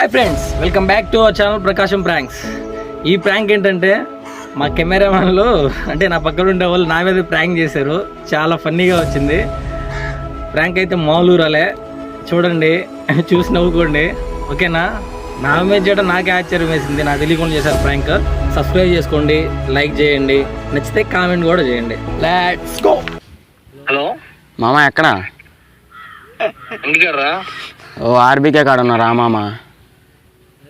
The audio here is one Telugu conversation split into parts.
Hi friends, welcome back to our channel Prakasam pranks. ఈ ప్రాంక్ ఏంటంటే మా కెమెరామెన్లు అంటే నా పక్కన ఉండే వాళ్ళు నా మీద ప్రాంక్ చేశారు. చాలా ఫన్నీగా వచ్చింది. ప్రాంక్ అయితే మామూలురాలే, చూడండి, చూసి నవ్వుకోండి, ఓకేనా? నా మీద చేయడం నాకే ఆశ్చర్యం వేసింది, నాకు తెలియకుండా చేశారు ప్రాంక్. సబ్స్క్రైబ్ చేసుకోండి, లైక్ చేయండి, నచ్చితే కామెంట్ కూడా చేయండి. Let's go. హలో మామ, ఎక్కడ? ఇంటికాడరా? ఓ ఆర్బీకే కాడ ఉన్నా రా మామ.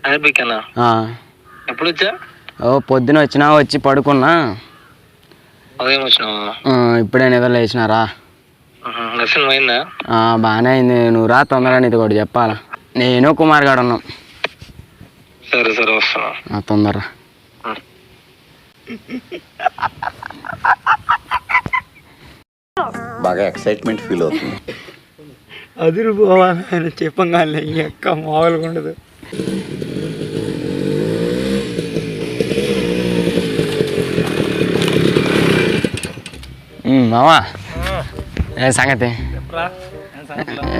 ఆర్బీకేనా? ఎప్పుడు వచ్చా? ఓ పొద్దున వచ్చినా, వచ్చి పడుకున్నా. ఉదయం వచ్చినావా? ఇప్పుడే నిద్ర లేచినారా. దర్శనం అయిందా? బాగానే అయింది. నువ్వు రా తొందరగా, నీది కూడా చెప్పాలా. నేను కుమార్ గాడు ఉన్నాం. సరే సరే, వస్తున్నా తొందరగా. బాగా ఎక్సైట్మెంట్ ఫీల్ అవుతుంది. అదిరిపోవాలి చెప్పంగానే, ఎక్క మామూలుగా ఉండదు. మామా, ఏ సంగతి?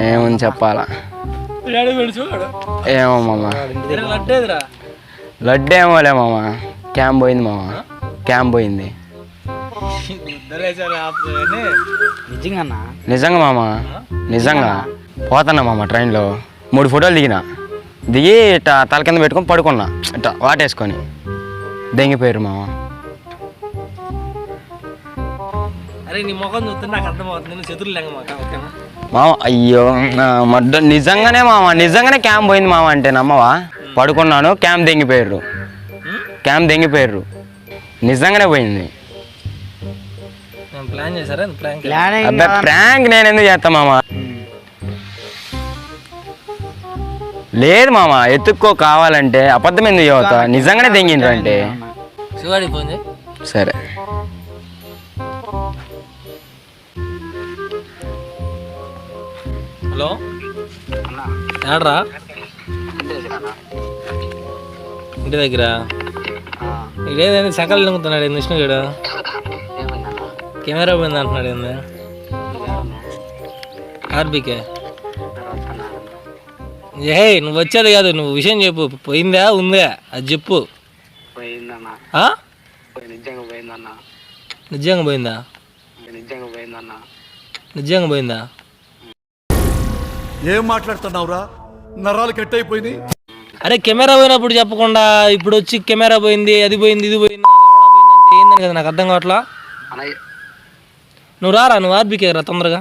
ఏముంది చెప్పాలా. ఏమో మామ, లడ్డు ఏమోలే మామ. క్యాంప్ పోయింది మామ, క్యాంప్ పోయింది. నిజంగా మామ, నిజంగా పోతున్నా మామ. ట్రైన్లో 3 ఫోటోలు దిగి ఇట్లా తల కింద పెట్టుకొని పడుకున్నా, ఇట్లా వాటేసుకొని. దెంగిపోయారు మామ. మామ అయ్యో, నిజంగానే మామ, నిజంగానే క్యాంప్ పోయింది మామ. అంటే నమ్మవా? పడుకున్నాను, క్యాంప్ దెంగిపోయారు. క్యాంప్ దెంగిపోయారు, నిజంగానే పోయింది. అబ్బాయి ప్రాంక్ నేను ఎందుకు చేస్తా మామ? లేదు మామ, ఎత్తుక్కో కావాలంటే. అబద్ధం ఎందుకు చదువుతా? నిజంగానే దెంగిండ్రు అంటే. సరే. హలో, ఏడ్రా? ఇంటి దగ్గర ఇదేంది సకాలం తింగుతున్నాడు విష్ణుగాడు? కెమెరా పోయింది అంటున్నాడు. ఏంది ఆర్బీకే? ఏ నువ్వు వచ్చేది కాదు, నువ్వు విషయం చెప్పు. పోయిందా ఉందా అది చెప్పు. నిజంగా పోయిందా? నిజంగా పోయిందా? ఏం మాట్లాడుతున్నావురా? నరాలు కట్ అయిపోయింది. అరే కెమెరా పోయినప్పుడు చెప్పకుండా ఇప్పుడు వచ్చి కెమెరా పోయింది, అది పోయింది, ఇది పోయింది అంటే ఏందని కదా నాకు అర్థం కావట్లా. నువ్వు రారా, నువ్వు ఆర్బీకే రా తొందరగా.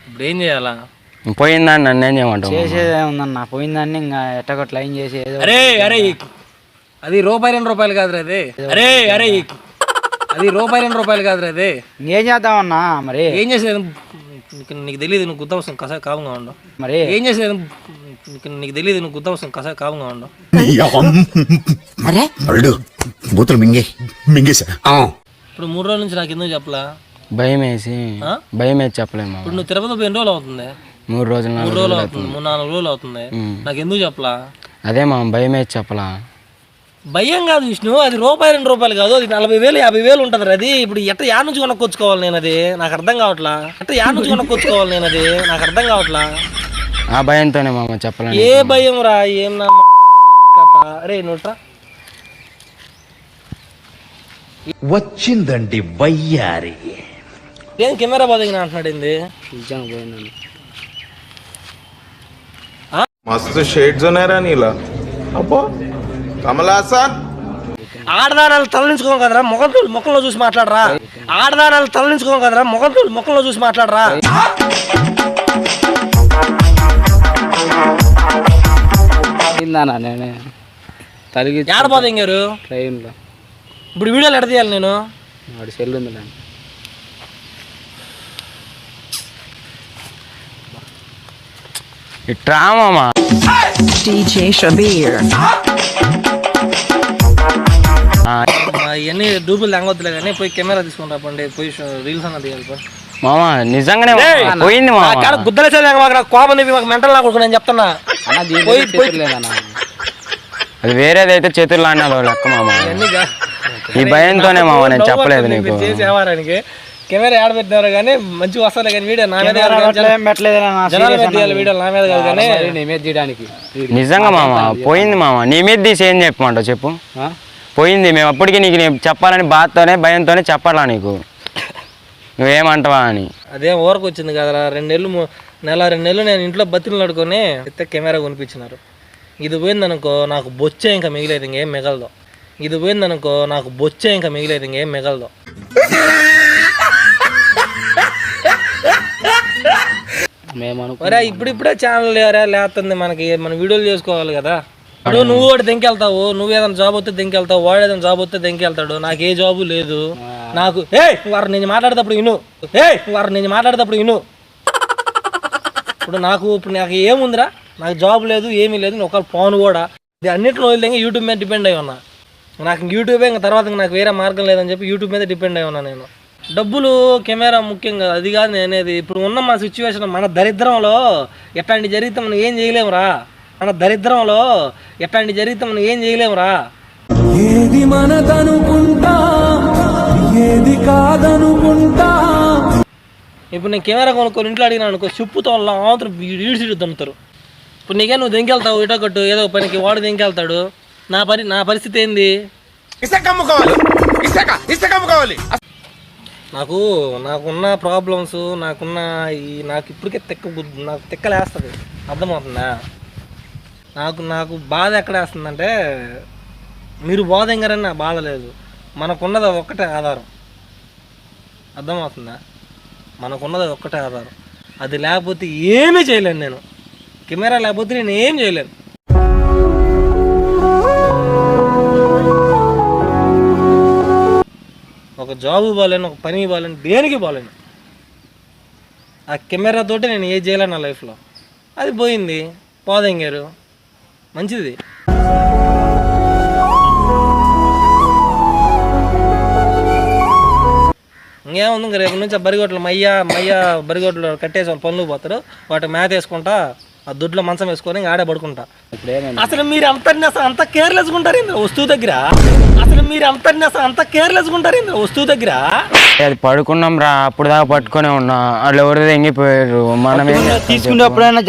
ఇప్పుడు ఏం చేయాలా? పోయిందాన్ని నన్ను ఏం చేయమంటావు? చేసేదే ఉందన్న, పోయిందాన్ని ఇంకా ఎట్టగొట్ల ఏం చేసేది. అరే అరే, అది ₹2 కాదురా అది. అరే అరే, అది ₹2 కాదురా అది. ఏం చేద్దామన్నా మరి? ఏం చేసేది నీకు తెలియదు, నువ్వు గుద్దవసం కసా కాముగా ఉండవు. మరి ఏం చేసేది నీకు తెలియదు, నువ్వు గుద్దవసం కసా కాముగా ఉండవు. బూతులు మింగేసా. ఇప్పుడు 3 రోజుల నుంచి నాకు ఎందుకు చెప్పలా? భయం వేసి చెప్పలేము. ఇప్పుడు నువ్వు తిరుపతి పోయి ఎన్ని రోజులు అవుతుంది? 3 రోజులు 3 రోజులు అవుతుంది, 3-4 రోజులు అవుతుంది. నాకు ఎందుకు చెప్పలా? అదే మా భయం వేసి చెప్పలా. భయం కాదు విష్ణు, అది ₹2 కాదు, అది 40,000 50,000 ఉంటుంది. అది ఇప్పుడు యా నుంచి కొనుక్కొచ్చుకోవాలి నేను? అది నాకు అర్థం కావట్లా. యా నుంచి కొనుక్కొచ్చుకోవాలి నేను? అది నాకు అర్థం కావట్లా. ఆ భయంతోనే మామ చెప్పలే. ఏ భయం రా? ఏం నా కథ? అరే నోట్రా వచ్చిందండి వయ్యారి. ఏం కెమెరా బాధింగ్ అంటున్నాడు? ఏంది నిజంగా పోయిందండి. मस्त शेड्स ఉన్నాయరా నీలా. అబ్బో కమలాసన్. ఆడదానాలు తలనించుకోం కదరా, ముఖంలో చూసి మాట్లాడరా. ఆడదానాలు తలనించుకోం కదరా, ముఖంలో చూసి మాట్లాడరా. నేనే తలిగి ఏడ బాధింగారు? ట్రైన్లో. ఇప్పుడు వీడియోలు ఎడ తీయాలి నేను? వాడి సెల్ ఉంది. ఇట్రా మామా. DJ Shabir. ఇవన్నీ డూబులు తాగొద్దులే కానీ పోయి కెమెరా తీసుకుంటా పండి, పోయి రీల్స్ అన్న తీయాలి. మామా నిజంగానే పోయింది మామ. గుద్దలేసే నాకు కోపం మాకు మెంటల్ నాకు నేను చెప్తున్నా. అది వేరేదైతే చేతుల్లో అన్నాడు లెక్క మామ. ఈ భయంతోనే మామ నేను చెప్పలేదు నీకు. చేసేవారానికి కెమెరా ఆడ పెట్టినారు కానీ మంచిగా వస్తారు కానీ వీడియో నా మీద కాదు కానీ జనాల మీద తీయాలి వీడియో నా మీద కాదు కానీ నీ మీద తీయడానికి నిజంగా మామ పోయింది మామ, నీ మీద తీసి ఏం చెప్పమంటావు చెప్పు. పోయింది, మేము అప్పటికి నీకు నేను చెప్పాలని బాధతోనే భయంతోనే చెప్పాలా నీకు, నువ్వేమంటావా అని. అదేం ఊరకు వచ్చింది కదరా, 2 నెలలు నేను ఇంట్లో బతిని అడుకొని కెమెరా కొనిపించినారు. ఇది పోయిందనుకో నాకు బొచ్చే ఇంకా మిగిలేదు, ఇంకేం మిగలదు. ఇది పోయిందనుకో నాకు బొచ్చే ఇంకా మిగిలేదు, ఇంకేం మిగలదు. మేము ఇప్పుడిప్పుడే ఛానల్ లేస్తుంది మనకి, మన వీడియోలు చేసుకోవాలి కదా. ఇప్పుడు నువ్వు ఒకటి దెంకెళ్తావు, నువ్వు ఏదైనా జాబ్ వస్తే దెంకెళ్తావు, వాడు ఏదైనా జాబ్ వస్తే దెంకెళ్తాడు. నాకు ఏ జాబు లేదు. నాకు వారు నేను మాట్లాడేటప్పుడు విను. ఇప్పుడు నాకు ఏముందిరా, నాకు జాబ్ లేదు, ఏమీ లేదు. నేను ఒకవేళ ఫోన్ కూడా ఇది అన్నింటిలో వదిలేక యూట్యూబ్ మీద డిపెండ్ అయి ఉన్నా. నాకు యూట్యూబే ఇంకా తర్వాత నాకు వేరే మార్గం లేదని చెప్పి యూట్యూబ్ మీద డిపెండ్ అయి ఉన్నా నేను. డబ్బులు కెమెరా ముఖ్యంగా అది కాదు నేనేది. ఇప్పుడు ఉన్న మా సిచ్యువేషన్, మన దరిద్రంలో ఎట్లాంటి జరిగితే మనం ఏం చేయలేమురా. ఏది మనదనుకుంటా ఏది కాదనుకుంటా. ఇప్పుడు నేను కెమెరా కొనుక్కొని ఇంట్లో అడిగినా అనుకో, చెప్పుతో ఆవుతారు, ఈడ్చిడు తంతారు. ఇప్పుడు నీకే నువ్వు దెంకెళ్తావు ఇటో కట్టు ఏదో పనికి, వాడు దెంకెళ్తాడు. నా పరిస్థితి ఏంది? నాకున్న ప్రాబ్లమ్స్, నాకు ఇప్పటికే నాకు తిక్కలేస్తుంది, అర్థమవుతుందా? నాకు బాధ ఎక్కడ వేస్తుందంటే, మీరు బాధంగారని నాకు బాధ లేదు. మనకున్నది ఒక్కటే ఆధారం, అర్థమవుతుందా? మనకున్నది ఒక్కటే ఆధారం. అది లేకపోతే ఏమీ చేయలేను నేను. కెమెరా లేకపోతే నేను ఏం చేయలేను. ఒక జాబు బాగాలేను, ఒక పని బాగాలేను, దేనికి బాగాలేను. ఆ కెమెరా తోటి నేను ఏం చేయలేను నా లైఫ్లో. అది పోయింది, పోదెంగారు, మంచిది. ఇంకేముంది ఇంకా రేపు నుంచి ఆ బరిగొట్లు మయ్య బరిగొట్లు కట్టేసి వాళ్ళు పనులు పోతారు, వాటి మేత వేసుకుంటా, ఆ దొడ్లో మంచం వేసుకొని ఇంకా ఆడే పడుకుంటా. అసలు మీరు అంత కేర్లెస్గా ఉంటారు వస్తువు దగ్గర. అది పడుకున్నాం రా, అప్పుడు దాకా పట్టుకునే ఉన్నా, వాళ్ళు ఎవరిదో ఎంగిపోయారు. మనమే తీసుకునే ఎప్పుడైనా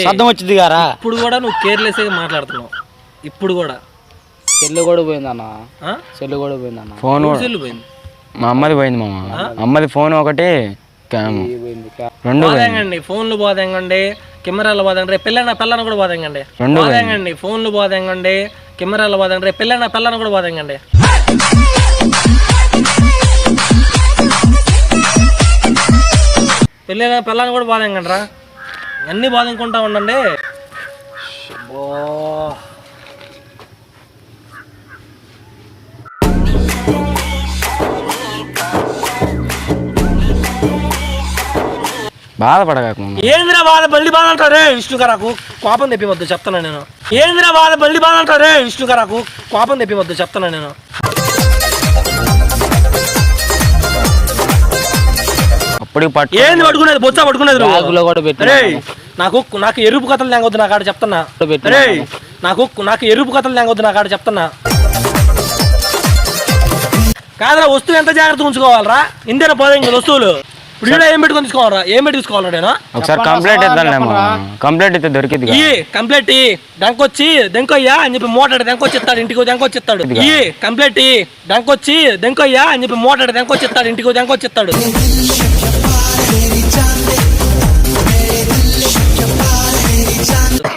శబ్దం వచ్చింది కదా. ఇప్పుడు కూడా నువ్వు కేర్లెస్గా మాట్లాడుతున్నావు. ఇప్పుడు కూడా సెల్లు కూడా పోయిందన్న, ఫోన్ పోయింది. మా అమ్మది పోయింది మామ, అమ్మది ఫోన్ ఒకటి, బాధండి ఫోన్లు బాధండి, కెమెరాలు బాధండి, రేపు పిల్లని కూడా బాధండి. బాధండి ఫోన్లు బాధండి, కెమెరాలు బాధండి, రేపు పిల్లని కూడా బాధండి. పిల్లని కూడా బాధండి రా, అన్నీ బాధంకుంటా ఉండండి. బాధపడక ఏంద్రా బల్లి బాధ అంటారే విష్ణుకరాకు కోపం తెప్పివద్దు చెప్తాను నేను. బల్లి బాధ అంటారే విష్ణుకరాకు కోపం తెప్పివద్దు చెప్తాను నేను. అప్పుడు ఏంది పట్టుకునేది, బొచ్చా పట్టుకునేది. నాకు ఎరుపు కథలు లేకొద్దు నాకు ఆడ చెప్తున్నా. నాకు ఎరుపు కథలు లేకొద్దు నాకు ఆడ చెప్తున్నా. కాదురా, వస్తువు ఎంత జాగ్రత్తగా ఉంచుకోవాలరా, ఇంతేనా పోదా వస్తువులు. ఇప్పుడు ఏం పెట్టుకొని తీసుకోవాలరా, ఏం పెట్టి తీసుకోవాలరా? నేను ఒకసారి కంప్లైంట్ ఇద్దాం, కంప్లైంట్ అయితే దొరికింది. కంప్లైంట్ దెంకొచ్చి దెంకొయ్యా అని చెప్పి మోటాడు దెంకొచ్చిస్తాడు, ఇంటికి దెంకొచ్చిస్తాడు. కంప్లైంట్ దెంకొచ్చి దెంకొయ్యా అని చెప్పి మోటాడు దెంకొచ్చిస్తాడు, ఇంటికి దెంకొచ్చిస్తాడు.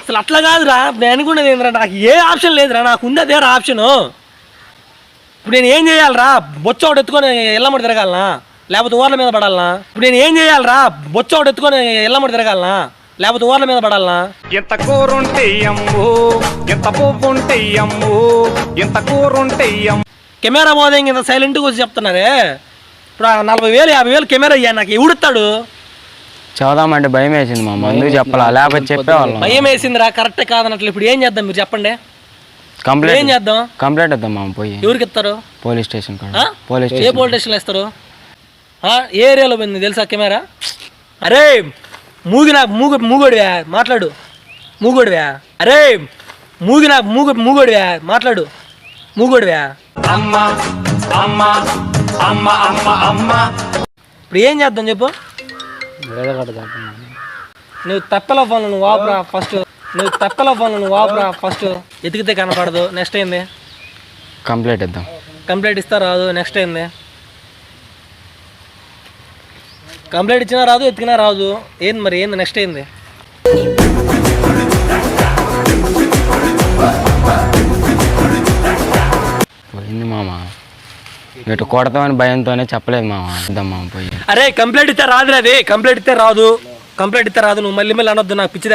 అసలు అట్లా కాదురా, నేను అనుకునేది ఏంద్రా, నాకు ఏ ఆప్షన్ లేదురా, నాకు ఉంది అదే ఆప్షన్. ఇప్పుడు నేను ఏం చేయాలరా, బొచ్చ ఒకటి ఎత్తుకొని ఎల్లమ్మడి తిరగాలనా, లేకపోతే ఊర్ల మీద పడాలనా? ఇప్పుడు నేను ఏం చేయాలరా, బొచ్చ ఒకటి ఎత్తుకొని ఎల్లమ్మడి తిరగాలనా, లేకపోతే ఊర్ల మీద పడాలనా? ఎంత కూరుంటే అమ్ము, ఎంత పువ్వుంటే అమ్ము, ఎంత కూరుంటే అమ్ము. కెమెరా మోదే ఇంత సైలెంట్గా వచ్చి చెప్తున్నారే. ఇప్పుడు 40,000 50,000 కెమెరా అయ్యా, నాకు ఎవడుతాడు? చదుదామంటే భయం వేసింది మా ముందుకు చెప్పాలా, లేకపోతే చెప్పేవాళ్ళం. భయం వేసిందిరా, కరెక్ట్ కాదన్నట్లు. ఇప్పుడు ఏం చేద్దాం మీరు చెప్పండి, ఏం చేద్దాం? కంప్లైంట్ ఇద్దాం మామ. పోయి ఎవరికి ఇస్తారు? Police station. ఏ పోలీస్ స్టేషన్లో ఇస్తారు? ఏ ఏరియాలో పోయింది తెలుసా కెమెరా? అరే మూగోడివా మాట్లాడు, మూగోడివా? అరే మూగోడివా మాట్లాడు, మూగోడివా? ఇప్పుడు ఏం చేద్దాం చెప్పు. వేరే కట్ట చేస్తున్నాను. నువ్వు తప్పల ఫోన్ నువ్వు వాపరా ఫస్ట్. ఎతికితే కనపడదు. నెక్స్ట్ ఏంది? కంప్లీట్ ఇద్దాం. కంప్లైంట్ ఇస్తా రాదు. నెక్స్ట్ ఏంది? కంప్లైంట్ ఇచ్చినా రాదు, ఎత్తికినా రాదు. ఏంది మరి? ఏంది నెక్స్ట్ ఏంది? పోయింది మామ. ఇటు కొడతామని భయంతోనే చెప్పలేదు మామ. ఇద్దాం మామ పోయి. అరే కంప్లైంట్ ఇస్తే రాదు. అది కంప్లైంట్ ఇస్తే రాదు. నువ్వు మళ్ళీ అనొద్దు. నాకు పిచ్చి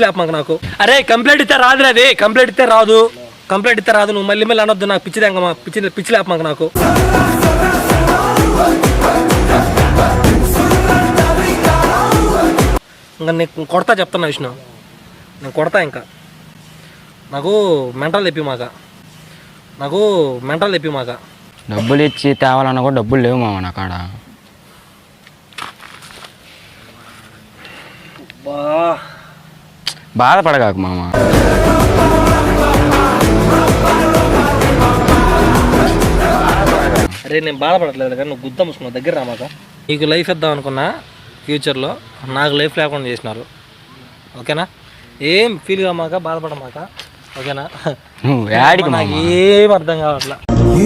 లేపమాక నాకు. అరే కంప్లైంట్ ఇస్తే రాదు. అది కంప్లైంట్ ఇస్తే రాదు. నువ్వు మళ్ళీ అనొద్దు. నాకు పిచ్చి లేపమాక నాకు. ఇంకా నేను కొడతా చెప్తున్నా విష్ణు. నేను కొడతా. ఇంకా నాకు మెంటల్ తెప్పి మాక. డబ్బులు ఇచ్చి తేవాలన్నా కూడా డబ్బులు లేవు మామ నా కాడ. బాధపడగాకు మామ. అరే నేను బాధపడట్లేదు కానీ నువ్వు గుద్ద ముసుకున్నావు. దగ్గర రామాక. నీకు లైఫ్ ఇద్దాం అనుకున్నా ఫ్యూచర్లో, నాకు లైఫ్ లేకుండా చేసినారు. ఓకేనా? ఏం ఫీల్ కామాక, బాధపడమాక. ఓకేనా? నువ్వు యాడికి నాకు ఏం అర్థం కావట్లా.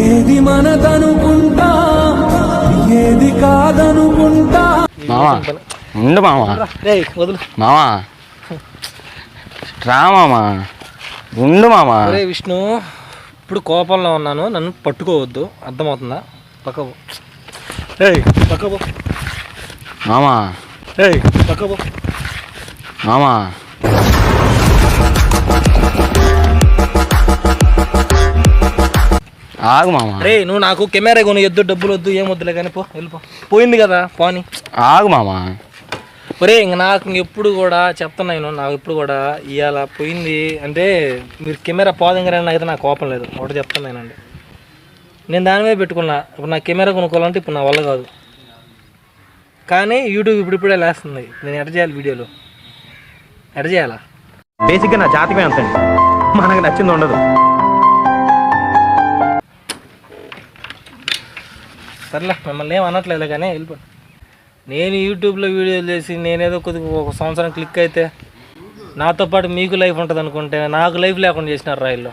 ఏది మనదనుకుంటా ఏది కాదనుకుంటా. మామ ఉండు మామ. వదులు మామ రా మామ. ఉండు మామ. అరే విష్ణు, ఇప్పుడు కోపంలో ఉన్నాను. నన్ను పట్టుకోవద్దు. అర్థమవుతుందా? పక్కపో మామ. మామ ఆగు మామ. రే నువ్వు నాకు కెమెరా కొని ఎద్దు, డబ్బులు వద్దు, ఏం వద్దులే కానీ వెళ్ళిపో. పోయింది కదా పోని. ఆగు మామ. ఒరే ఇంక నాకు ఎప్పుడు కూడా చెప్తున్నాను, నాకు ఎప్పుడు కూడా ఇవాళ పోయింది అంటే మీరు కెమెరా పోదంగారని అయితే నాకు కోపం లేదు. ఒకటి చెప్తున్నానండి, నేను దాని మీద పెట్టుకున్నా. ఇప్పుడు నా కెమెరా కొనుక్కోవాలంటే ఇప్పుడు నా వల్ల కాదు. కానీ యూట్యూబ్ ఇప్పుడిప్పుడే లేస్తుంది. నేను ఎడ చేయాలి? వీడియోలు ఎడ చేయాలా? బేసిక్గా నా జాతకమే అంతండి, మనకు నచ్చింది ఉండదు. సర్లే మిమ్మల్ని ఏం అనట్లేదు కానీ వెళ్ళిపో. నేను యూట్యూబ్లో వీడియోలు చేసి నేనేదో కొద్దిగా ఒక సంవత్సరం క్లిక్ అయితే నాతో పాటు మీకు లైఫ్ ఉంటుంది అనుకుంటే నాకు లైఫ్ లేకుండా చేసినారు రైల్లో.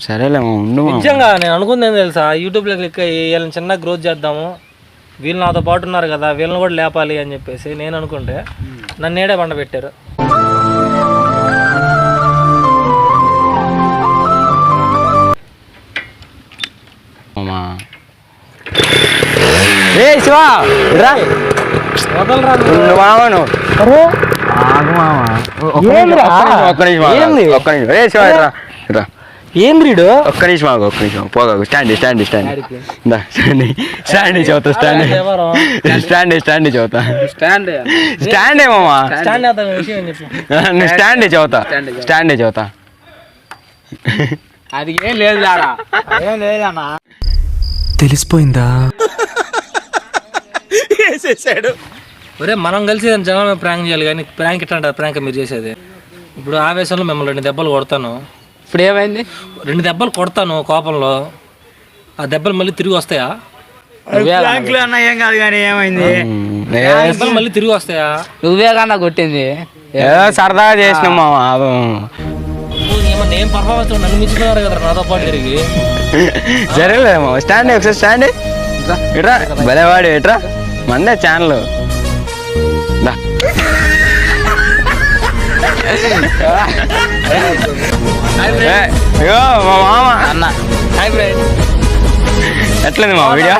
సరేలే ఉండు. నిజంగా నేను అనుకుంది ఏం తెలుసా, యూట్యూబ్లో క్లిక్ అయ్యి వీళ్ళని చిన్న గ్రోత్ చేద్దాము, వీళ్ళు నాతో పాటు ఉన్నారు కదా వీళ్ళని కూడా లేపాలి అని చెప్పేసి నేను అనుకుంటే నన్ను ఏడే బండ పెట్టారు. ఏంద్రీడు ఒక్క నిమిషం ఆగు, ఒక్క నిమిషం పోగా. స్టాండ్ చదువుతా. స్టాండ్ ఏమమ్మా? నువ్వు స్టాండ్ చదువుతా. అది ఏం లేదు ఏం లేదన్నా. తెలిసిపోయిందా? ఒరే మనం కలిసి జనం ప్రాంక్ చేయాలి కానీ ప్రాంక్ ఎట్లా అంటారు? ప్రాంక్ మీరు చేసేది. ఇప్పుడు ఆవేశంలో మిమ్మల్ని 2 దెబ్బలు కొడతాను. ఇప్పుడు ఏమైంది? 2 దెబ్బలు కొడతాను కోపంలో. ఆ దెబ్బలు మళ్ళీ తిరిగి వస్తాయా? ఏం కాదు కానీ ఏమైంది? దెబ్బలు మళ్ళీ తిరిగి వస్తాయా? నువ్వే కన్నా కొట్టింది. ఏదో సరదాగా చేసినాం మామ. నేను పర్ఫార్మెన్స్ నన్ను మించుకున్నారు కదా నాతో పాటు తిరిగి. సరేలేమో స్టాండ్ ఒకసారి స్టాండ్ ఇట్రా. భలేవాడు ఇట్రా, మందే ఛానల్. మా మామ అన్న ఎట్లుంది మా వీడియో?